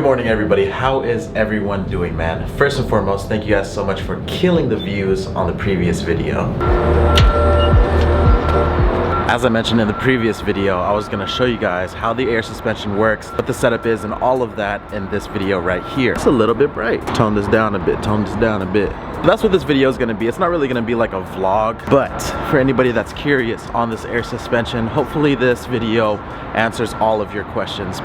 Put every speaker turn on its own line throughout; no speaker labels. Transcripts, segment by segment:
morning, everybody. How is everyone doing, man? First and foremost, thank you guys so much for killing the views on the previous video. As I mentioned in the previous video, I was gonna show you guys how the air suspension works, what the setup is, and all of that in this video right here. It's a little bit bright. Tone this down a bit, tone this down a bit. That's what this video is gonna be. It's not really gonna be like a vlog, but for anybody that's curious on this air suspension, hopefully this video answers all of your questions.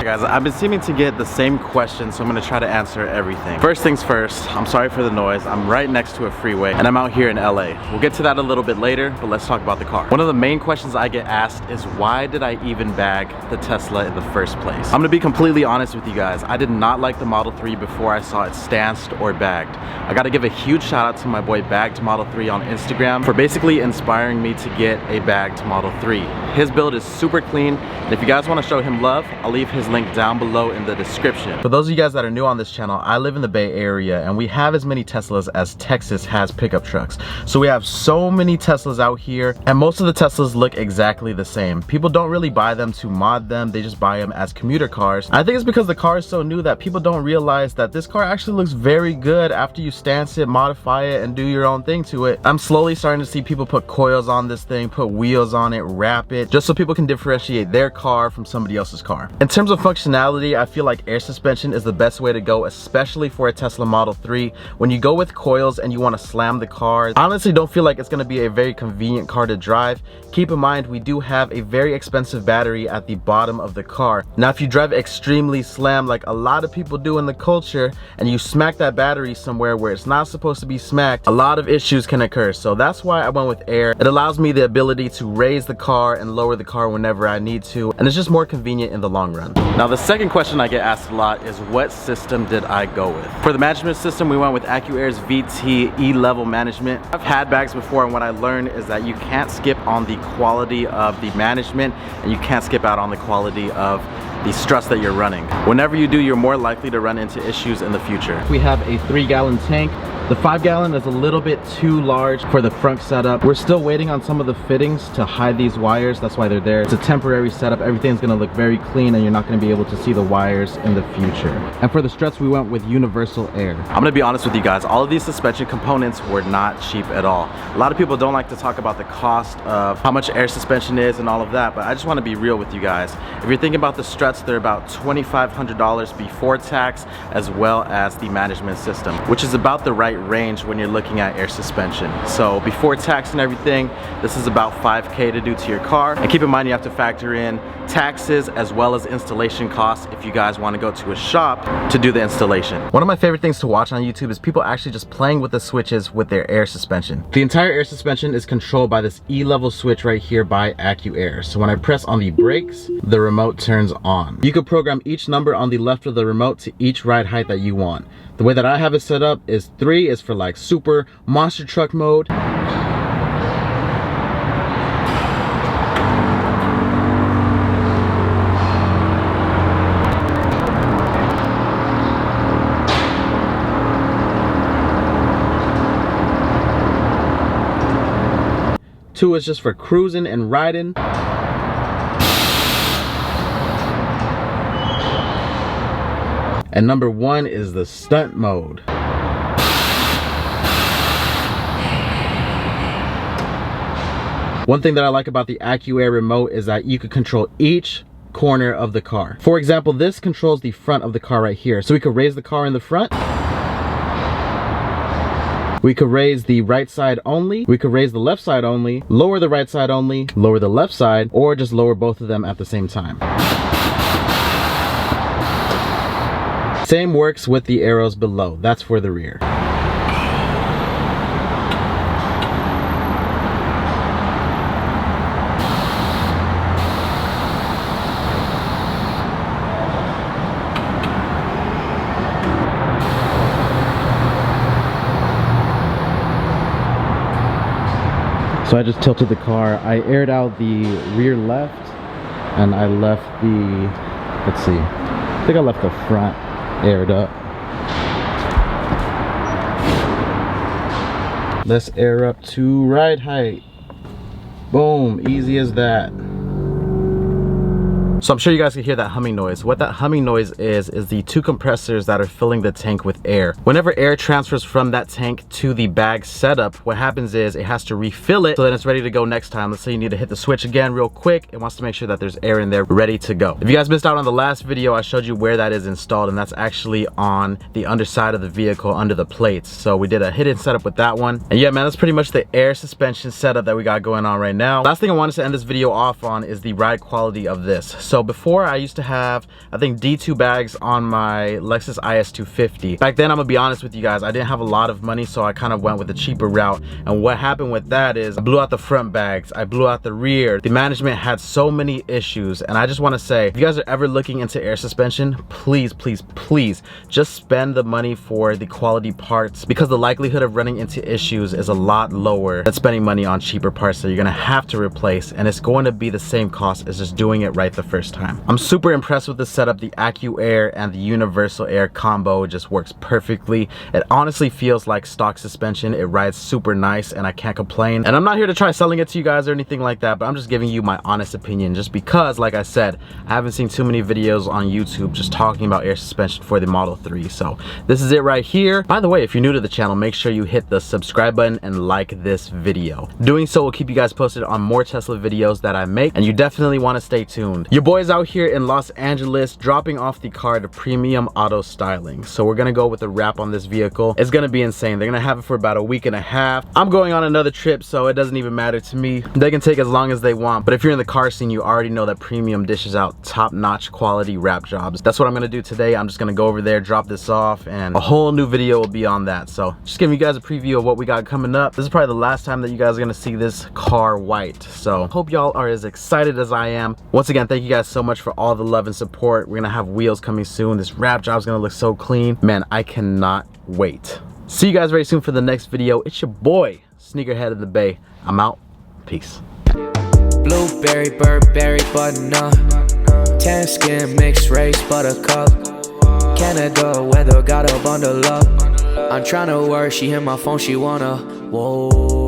Guys, I've been seeming to get the same question, so I'm gonna try to answer everything. First things first, I'm sorry for the noise. I'm right next to a freeway and I'm out here in LA. We'll get to that a little bit later, but let's talk about the car. One of the main questions I get asked is why did I even bag the Tesla in the first place? I'm gonna be completely honest with you guys. I did not like the Model 3 before I saw it stanced or bagged. I gotta give a huge shout out to my boy Bagged Model 3 on Instagram for basically inspiring me to get a bagged Model 3. His build is super clean, and if you guys wanna show him love, I'll leave his link down below in the description. For those of you guys that are new on this channel, I live in the Bay Area and we have as many Teslas as Texas has pickup trucks. So we have so many Teslas out here, and most of the Teslas look exactly the same. People don't really buy them to mod them, they just buy them as commuter cars. I think it's because the car is so new that people don't realize that this car actually looks very good after you stance it, modify it, and do your own thing to it. I'm slowly starting to see people put coils on this thing, put wheels on it, wrap it, just so people can differentiate their car from somebody else's car. In terms of functionality, I feel like air suspension is the best way to go, especially for a Tesla Model 3. When you go with coils and you want to slam the car, I honestly don't feel like it's going to be a very convenient car to drive. Keep in mind, we do have a very expensive battery at the bottom of the car. Now, if you drive extremely slam like a lot of people do in the culture, and you smack that battery somewhere where it's not supposed to be smacked, a lot of issues can occur. So that's why I went with air. It allows me the ability to raise the car and lower the car whenever I need to, and it's just more convenient in the long run. Now, the second question I get asked a lot is what system did I go with? For the management system, we went with Accuair's VT E-level management. I've had bags before, and what I learned is that you can't skip on the quality of the management, and you can't skip out on the quality of the struts that you're running. Whenever you do, you're more likely to run into issues in the future. We have a 3-gallon tank. The 5-gallon is a little bit too large for the front setup. We're still waiting on some of the fittings to hide these wires. That's why they're there. It's a temporary setup. Everything's gonna look very clean and you're not gonna be able to see the wires in the future. And for the struts, we went with universal air. I'm gonna be honest with you guys. All of these suspension components were not cheap at all. A lot of people don't like to talk about the cost of how much air suspension is and all of that, but I just wanna be real with you guys. If you're thinking about the struts, they're about $2,500 before tax, as well as the management system, which is about the right range when you're looking at air suspension. So before tax and everything, this is about $5K to do to your car. And keep in mind, you have to factor in taxes as well as installation costs if you guys want to go to a shop to do the installation. One of my favorite things to watch on YouTube is people actually just playing with the switches with their air suspension. The entire air suspension is controlled by this E-level switch right here by Accuair. So when I press on the brakes, the remote turns on. You can program each number on the left of the remote to each ride height that you want. The way that I have it set up is 3 is for like super monster truck mode. 2 is just for cruising and riding. And number 1 is the stunt mode. One thing that I like about the Accuair remote is that you can control each corner of the car. For example, this controls the front of the car right here. So we could raise the car in the front. We could raise the right side only. We could raise the left side only, lower the right side only, lower the left side, or just lower both of them at the same time. Same works with the arrows below. That's for the rear. So I just tilted the car. I aired out the rear left, and I left the, let's see, I think I left the front aired up. Let's air up to ride height. Boom, easy as that. So I'm sure you guys can hear that humming noise. What that humming noise is the two compressors that are filling the tank with air. Whenever air transfers from that tank to the bag setup, what happens is it has to refill it so that it's ready to go next time. Let's say you need to hit the switch again real quick. It wants to make sure that there's air in there ready to go. If you guys missed out on the last video, I showed you where that is installed, and that's actually on the underside of the vehicle under the plates. So we did a hidden setup with that one. And yeah, man, that's pretty much the air suspension setup that we got going on right now. Last thing I wanted to end this video off on is the ride quality of this. So before, I used to have, I think, D2 bags on my Lexus IS 250. Back then, I'm gonna be honest with you guys, I didn't have a lot of money, so I kind of went with the cheaper route. And what happened with that is I blew out the front bags, I blew out the rear. The management had so many issues, and I just want to say, if you guys are ever looking into air suspension, please, please, please, just spend the money for the quality parts, because the likelihood of running into issues is a lot lower than spending money on cheaper parts that you're gonna have to replace, and it's going to be the same cost as just doing it right the first time. I'm super impressed with the setup. The Accuair and the universal air combo just works perfectly. It honestly feels like stock suspension. It rides super nice and I can't complain. And I'm not here to try selling it to you guys or anything like that, but I'm just giving you my honest opinion, just because, like I said, I haven't seen too many videos on YouTube just talking about air suspension for the Model 3. So this is it right here. By the way, if you're new to the channel, make sure you hit the subscribe button and like this video. Doing so will keep you guys posted on more Tesla videos that I make, and you definitely want to stay tuned. Your boy's out here in Los Angeles dropping off the car to Premium Auto Styling. So we're gonna go with a wrap on this vehicle. It's gonna be insane. They're gonna have it for about a week and a half. I'm going on another trip, so it doesn't even matter to me. They can take as long as they want, but if you're in the car scene, you already know that Premium dishes out top-notch quality wrap jobs. That's what I'm gonna do today. I'm just gonna go over there, drop this off, and a whole new video will be on that. So just giving you guys a preview of what we got coming up. This is probably the last time that you guys are gonna see this car white. So hope y'all are as excited as I am. Once again, thank you guys so much for all the love and support. We're gonna have wheels coming soon. This wrap job's gonna look so clean. Man, I cannot wait. See you guys very soon for the next video. It's your boy, Sneakerhead in the Bay. I'm out. Peace.
Blueberry, Burberry, button-up, tan skin, mixed race, buttercup, Canada weather, got a bundle up. I'm tryna work, she hit my phone, she wanna, whoa.